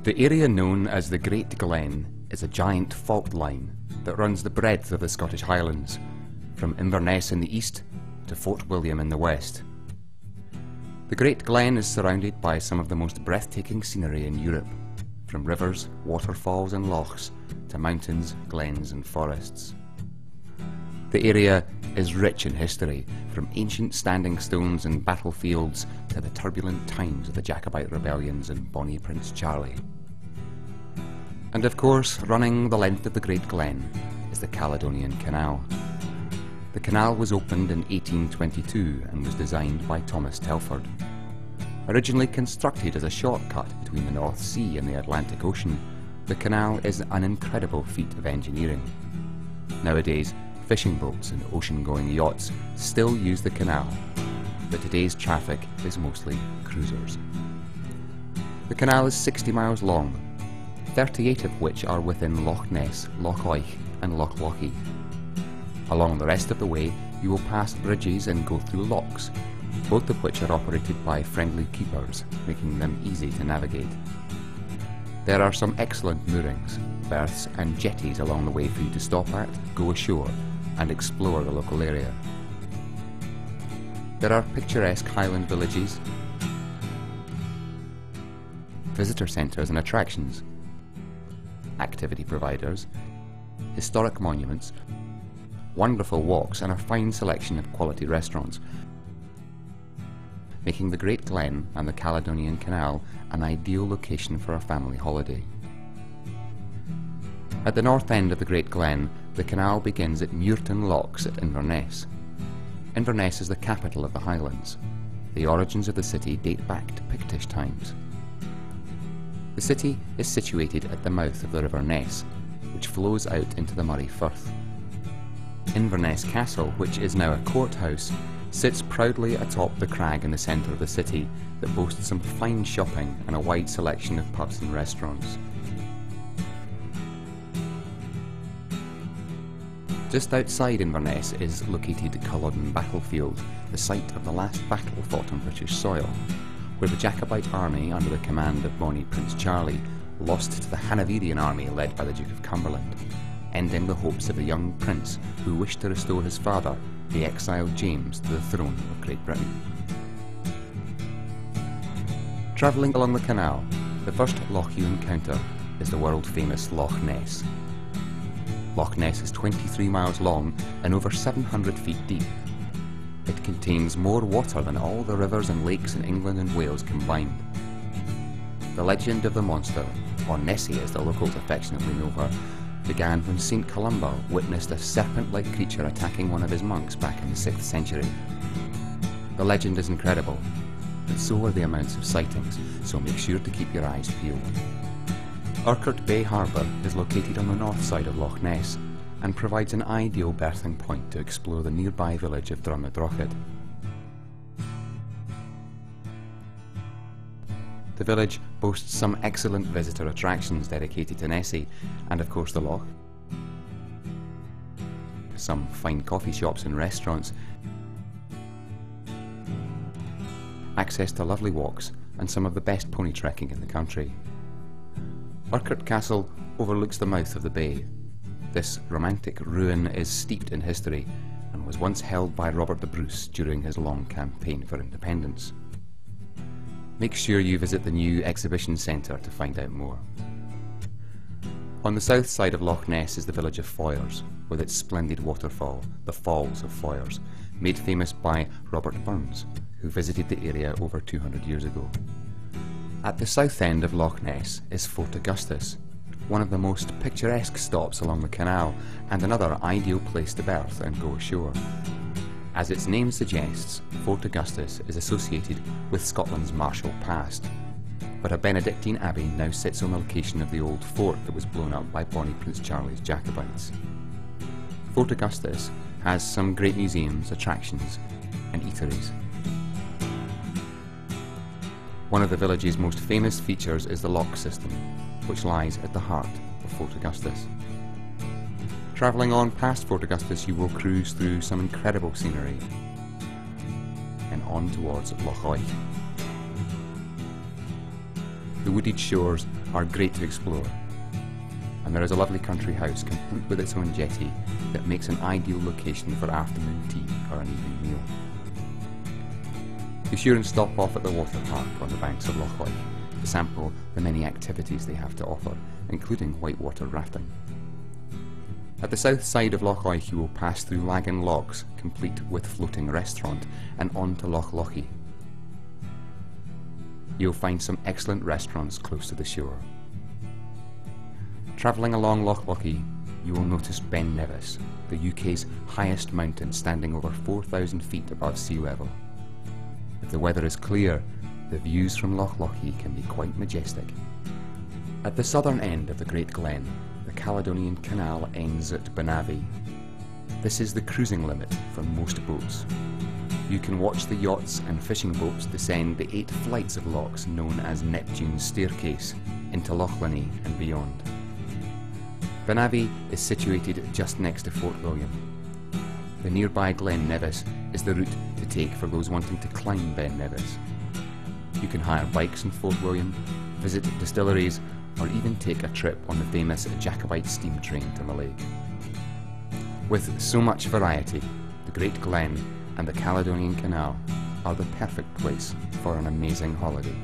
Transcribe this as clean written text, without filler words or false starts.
The area known as the Great Glen is a giant fault line that runs the breadth of the Scottish Highlands, from Inverness in the east to Fort William in the west. The Great Glen is surrounded by some of the most breathtaking scenery in Europe, from rivers, waterfalls and lochs to mountains, glens and forests. The area is rich in history, from ancient standing stones and battlefields to the turbulent times of the Jacobite rebellions and Bonnie Prince Charlie. And of course, running the length of the Great Glen is the Caledonian Canal. The canal was opened in 1822 and was designed by Thomas Telford. Originally constructed as a shortcut between the North Sea and the Atlantic Ocean, the canal is an incredible feat of engineering. Nowadays, fishing boats and ocean-going yachts still use the canal, but today's traffic is mostly cruisers. The canal is 60 miles long, 38 of which are within Loch Ness, Loch Oich and Loch Lochy. Along the rest of the way, you will pass bridges and go through locks, both of which are operated by friendly keepers, making them easy to navigate. There are some excellent moorings, berths and jetties along the way for you to stop at, go ashore and explore the local area. There are picturesque highland villages, visitor centres and attractions, activity providers, historic monuments, wonderful walks and a fine selection of quality restaurants, making the Great Glen and the Caledonian Canal an ideal location for a family holiday. At the north end of the Great Glen, the canal begins at Muirton Locks at Inverness. Inverness is the capital of the Highlands. The origins of the city date back to Pictish times. The city is situated at the mouth of the River Ness, which flows out into the Murray Firth. Inverness Castle, which is now a courthouse, sits proudly atop the crag in the centre of the city that boasts some fine shopping and a wide selection of pubs and restaurants. Just outside Inverness is located Culloden Battlefield, the site of the last battle fought on British soil, where the Jacobite army under the command of Bonnie Prince Charlie lost to the Hanoverian army led by the Duke of Cumberland, ending the hopes of the young prince who wished to restore his father, the exiled James, to the throne of Great Britain. Travelling along the canal, the first loch you encounter is the world-famous Loch Ness. Loch Ness is 23 miles long and over 700 feet deep. It contains more water than all the rivers and lakes in England and Wales combined. The legend of the monster, or Nessie as the locals affectionately know her, began when St. Columba witnessed a serpent-like creature attacking one of his monks back in the 6th century. The legend is incredible, but so are the amounts of sightings, so make sure to keep your eyes peeled. Urquhart Bay Harbour is located on the north side of Loch Ness and provides an ideal berthing point to explore the nearby village of Drummadrochid. The village boasts some excellent visitor attractions dedicated to Nessie, and of course the loch, some fine coffee shops and restaurants, access to lovely walks and some of the best pony trekking in the country. Urquhart Castle overlooks the mouth of the bay. This romantic ruin is steeped in history and was once held by Robert the Bruce during his long campaign for independence. Make sure you visit the new exhibition centre to find out more. On the south side of Loch Ness is the village of Foyers, with its splendid waterfall, the Falls of Foyers, made famous by Robert Burns, who visited the area over 200 years ago. At the south end of Loch Ness is Fort Augustus, one of the most picturesque stops along the canal and another ideal place to berth and go ashore. As its name suggests, Fort Augustus is associated with Scotland's martial past, but a Benedictine abbey now sits on the location of the old fort that was blown up by Bonnie Prince Charlie's Jacobites. Fort Augustus has some great museums, attractions and eateries. One of the village's most famous features is the lock system, which lies at the heart of Fort Augustus. Travelling on past Fort Augustus, you will cruise through some incredible scenery and on towards Loch Oich. The wooded shores are great to explore, and there is a lovely country house complete with its own jetty that makes an ideal location for afternoon tea or an evening meal. Be sure and stop off at the water park on the banks of Loch Loch to sample the many activities they have to offer, including whitewater rafting. At the south side of Loch Loch you will pass through Lagan Locks, complete with floating restaurant, and on to Loch Lochy. You'll find some excellent restaurants close to the shore. Travelling along Loch Lochy, you will notice Ben Nevis, the UK's highest mountain, standing over 4,000 feet above sea level. If the weather is clear, the views from Loch Lochy can be quite majestic. At the southern end of the Great Glen, the Caledonian Canal ends at Benavie. This is the cruising limit for most boats. You can watch the yachts and fishing boats descend the 8 flights of locks known as Neptune's Staircase into Loch Lochy and beyond. Benavie is situated just next to Fort William. The nearby Glen Nevis is the route to take for those wanting to climb Ben Nevis. You can hire bikes in Fort William, visit distilleries, or even take a trip on the famous Jacobite steam train to the lake. With so much variety, the Great Glen and the Caledonian Canal are the perfect place for an amazing holiday.